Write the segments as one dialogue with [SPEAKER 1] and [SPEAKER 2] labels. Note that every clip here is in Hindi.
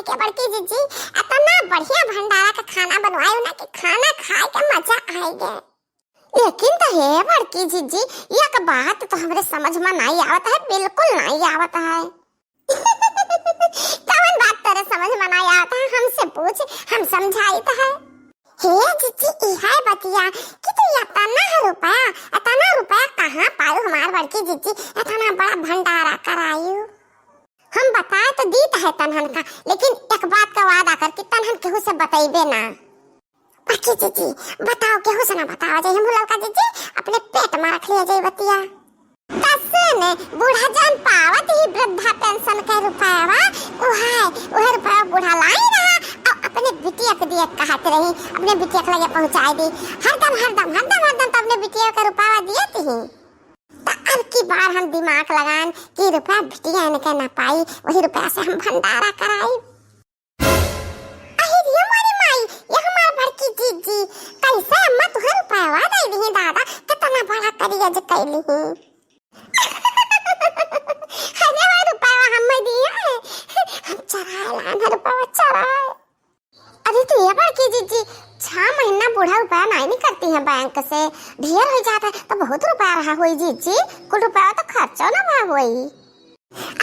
[SPEAKER 1] है क्या बड़की जीजी, इतना बढ़िया भंडारा का खाना बनवायो ना कि खाना खाए के मजा आएगा। लेकिन तो है बड़की जीजी, यह बात तो हमरे समझ में नहीं आवत है, बिल्कुल नहीं आवत है। कौन बात तेरे समझ में नहीं आवत है, हमसे पूछ, हम समझाई तो है। हे जीजी इहा बतिया कि तू इतना रुपया कहाँ पायो हमार बड़की जीजी, इतना बड़ा भंडारा करायो। हम बताए तो दीत है तनहन का, लेकिन एक बात का वादा कर कि तनहन केहू से बताइबे ना। बड़की जीजी बताओ, केहू से ना बताओ जाए, हम लड़का जीजी अपने पेट में रख लिया जाए बतिया। कैसे ने बूढ़ा जान पावत ही वृद्धा पेंशन के रुपया वह रुपया बूढ़ा लाई रहा और अपने बिटिया के दिए कहत रही, अपने बिटिया के लगे पहुंचाई दी। हरदम तो अपने बिटिया का रुपया दिए थी। तो अब की बार हम दिमाग लगान कि रुपया बिटिया इनके ना पाई, वही रुपया से हम भंडारा कराई। अरे हमारी माई, ये हमार बड़की जीजी कैसे अम्मा तुहर रुपया दे दी दादा, कितना बड़ा करिया जो कैली ही। अरे तू ये बड़की जीजी 6 महीना बूढ़ा रुपया नहीं करती है बैंक से, ढेर हो जाता है तो बहुत रुपया रहा हुई जीजी, कुछ रुपया तो खर्चो ना भा हुई।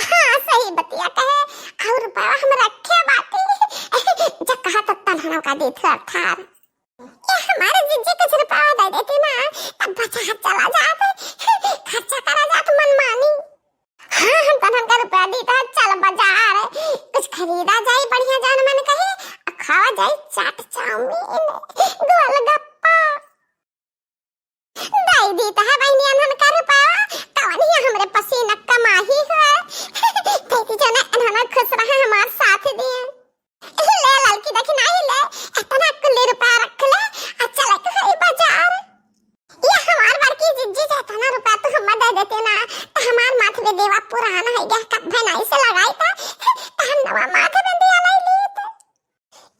[SPEAKER 1] हाँ सही बतिया कहे, और रुपया हम रखे बाती जब कहा तो तनहनों का दी थर थार। ये हमारे जीजी कुछ रुपया दे देती ना तब बचा चला जाते, खर्चा करा जात मनमानी। हाँ हम तनहन का रुपया दी था, चल बाजार कुछ खरीदा जाए बढ़िया जान मन कहे, खावा जाए चाट चाउमीन गोलगप्पा। दाई दी तो है बहनी अनहन का रुपया, कौन ही हमरे पसीना कमाही है। देखी जो ना अनहन खुश रहा हमार साथ दिए। ले लड़की देखी नहीं ले, इतना कुल्ली रुपया रख ले, अच्छा लगे है बाजार। ये हमार बड़की जिज्जी जाता ना रुपया तो हम दे देते ना, तो हमार माथे पे देवा पुराना है गया कब नहीं से लगाई था, तो हम नवा माथे पे दिया लाई ली था।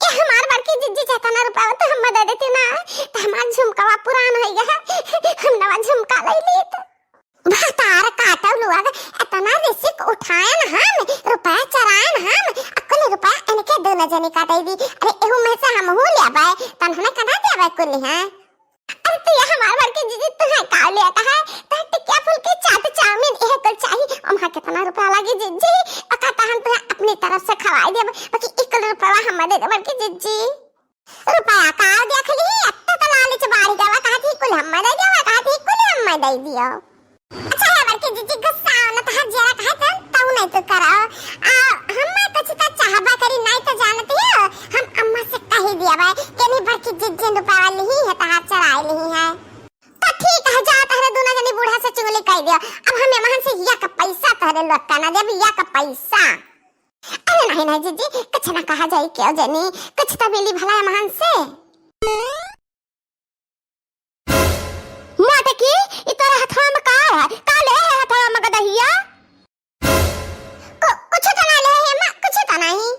[SPEAKER 1] ये हमार बड़की जिज्जी जाता ना रुपया तो हम दे देते ना, तो हमार झुमका पुराना है गया, हम नवा झुमका लाई ली था। भातार काटा लुआ इतना रिस्क उठाया ना हम, रुपया चराया ना हम, अकल रुपया इनके दो नजनी काटे दी। अरे एहू में से हम हो लिया बाय, तन्हने कना दिया बाय कुल्ली है। अरे तू ये हमार बड़की जीजी तू है का लिया था है, तो टिक्का फुलकी चाट चाउमीन यह कुल चाहिए, हम कितना रुपया लगी जीजी, अकाता हम तुम्हें अपनी तरफ से खवाई दे, बाकी 1 रुपया हम दे दे बड़की जीजी। रुपया का देख ली अत्ता तो लालच बारी जावा, कहा थी कुल हम दे दिया, कहा थी कुल हम दे दिया। अच्छा है बड़की जीजी गुस्सा ना तो हाथ जरा कहा तो नहीं तो कराओ, हम कुछ तो चाहबा करी नहीं तो जानती है, हम अम्मा से कह दिया भाई कि नहीं बड़की जीजी रुपया वाली ही है, तो हाथ चढ़ाई नहीं है। तो ठीक है जा तहरे दोनों जनी बूढ़ा से चुगली कह दियो, अब हमें महन से या का पैसा तहरे लौटा ना दे, या का पैसा। अरे नहीं जीजी कुछ ना कहा जाए क्यों जनी, कुछ तो मिली भला महन से। मोटे की इतरा हथवा में का है, का ले है हथवा में गदहिया, कुछ तो ना ले है मां, कुछ तो नहीं।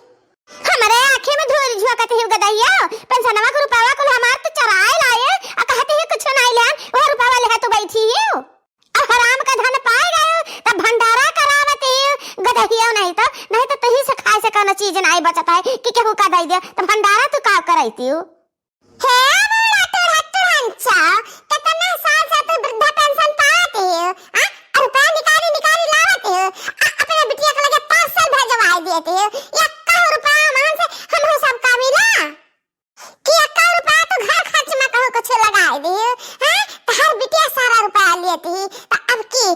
[SPEAKER 1] हमारे आंखें में धूल झोंकत है गदहिया, पेंशनवा के रुपया को हमार तो चराए लाए, आ कहते है कुछ नहीं ले, वो रुपया वाले है तो बैठी है और हराम का धन पाए गए तब भंडारा करावत है गदहिया। नहीं तो तही से खाए से कोनो चीज नहीं बचता है कि केहू का दे दे, तो भंडारा तो का करैती हो। हे बड़ा तुरंचा कितना साल से तू वृद्धा पेंशन पाते हो, हां रुपया निकाली लावत हो, अपने बिटिया के लगे 5 साल भेजवाई देते हो, 1 रुपया मान से हमहु सब का मिला कि 1 रुपया तो घर खर्च में कहू कुछ लगाई दे, हां तो हर बिटिया सारा रुपया लेती, तो अब की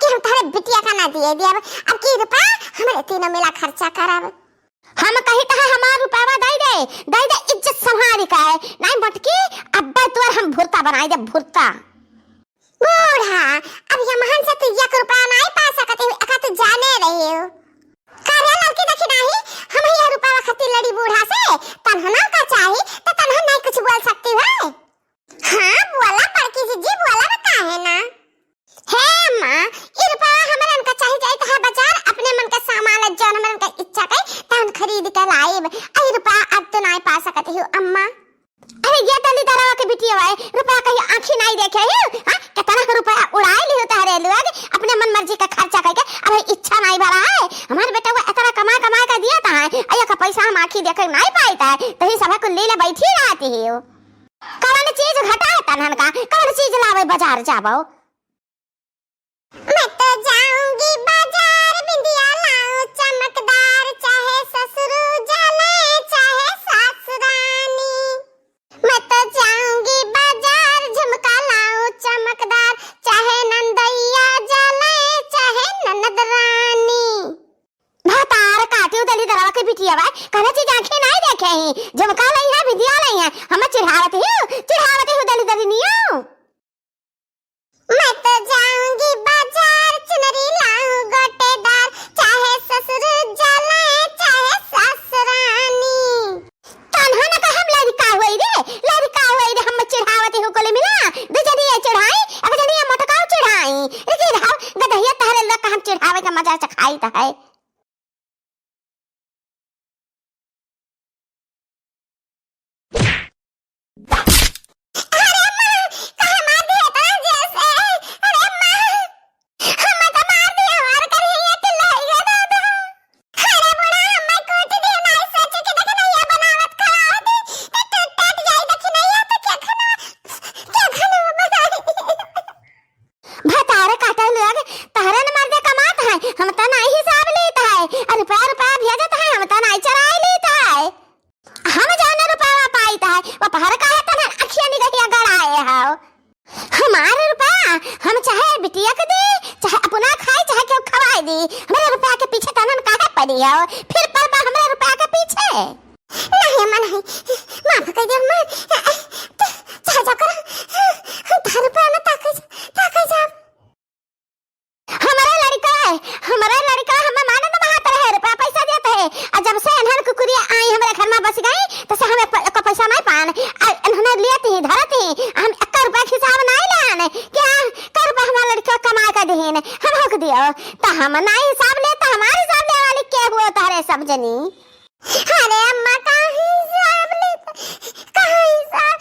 [SPEAKER 1] हम तारे बिटिया का ना दिए दिया, अब की रुपया हमारे तीनों मिला खर्चा करब। हम कही तो हमार रुपया दे दे इज्जत संभाली का है, नहीं बटकी अब्बा तोर हम भुरता बनाई दे, भुरता। बूढ़ा अब ये महन से तू 1 रुपया नहीं पा सकते, अका तू जाने रही हो करे लड़की देखी नहीं, हम ये रुपया खती लड़ी बूढ़ा से, तन्हना का चाहिए तो तन्हन नहीं कुछ बोल सकती है। हां बोला बड़की जीजी बोला बता है ना, हे मां ये रुपया हमन का चाहिए जाए तो है बाजार अपने मन का सामान जौन मन का इच्छा के तन खरीद के लाइब, आई रुपया अब तो नहीं पा सकती हो अम्मा। अरे ये दली दरावा के बिटिया है, रुपया कहीं आंखी नहीं देखे है, हां कितना रुपया उड़ाए ली होता है लोग अपने मन मर्जी का खर्चा करके, अरे इच्छा नहीं भरा है, हमारे बेटा को इतना कमा का दिया था है, अया का पैसा हम आखी देख नहीं पाता है तो ही सभा को ले ले बैठी रहती है कौन चीज घटा है तनहन का कौन चीज लावे बाजार जाबो मैं तो जाऊंगी बाजार बिंदिया लाऊं चमकदार चाहे ससुर जाले चाहे सासुरानी मैं तो जाऊंगी बाजार झुमका लाऊं चमकदार चाहे नंदैया जाले चाहे ननद रानी भातार काटी उदली दरवा के बिटिया बा कने चीज आंखें नहीं देखे ही झुमका लई है बिंदिया लई है हम चिढ़ावत ही उदली दरी नियो मैं तो जाऊंगी बाजार चुनरी लाऊं गोटेदार चाहे ससुर जाले चाहे सासुरानी तन्हा न का हम लड़का होई रे हम चिढ़ावत हो कोले मिला दे जदी चढ़ाई अब जदी मटकाऊ चढ़ाई रे राव गदहिया तहरे लक हम चिढ़ावे का मजा चखाई त है हम त नहीं हिसाब लेता है और रुपया भेजत है हम त नहीं चराई लेता है हम जाने रुपया पाईता है वो पहर का है त अखियां निगहिया गड़ाए हां हमारे रुपया हम चाहे बिटिया के दे चाहे अपना खाए चाहे क्यों खवाए दी हमारे रुपया के पीछे तनन काहे पड़ी है फिर पर हमारे रुपया के पीछे नहीं मन है माफ कर दे मैं चाहे जाकर 10 रुपया में ताके जा हमारा लड़का हम माने न बहात रहे रुपया पैसा देते है और जब से अनहर कुकुरिया आई हमारे घर में बस गई तो से हमें का पैसा नहीं पान उन्होंने लेते ही धरते हम 1 रुपया हिसाब नहीं लेने क्या कर रुपया हमारा लड़का कमा का देन हम हक दियो तो हम नहीं हिसाब लेता हमारे हिसाब ले वाली के हुआ तारे सब जनी अरे अम्मा का हिसाब लेता कहां हिसाब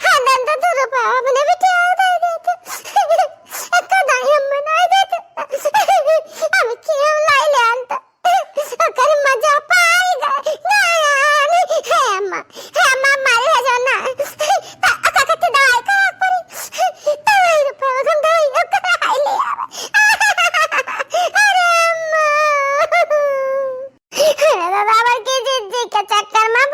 [SPEAKER 1] हदन तो 2 रुपया अपने बेटे दे देते कदा हम नहीं देते हम क्यों लाई ले अंत कर मजा पाएगा नहीं है अम्मा मारे है जो ना अका कते दवाई का परी दवाई रुपया हम दवाई कराई ले अरे अम्मा अरे बाबा की जिद्दी के चक्कर में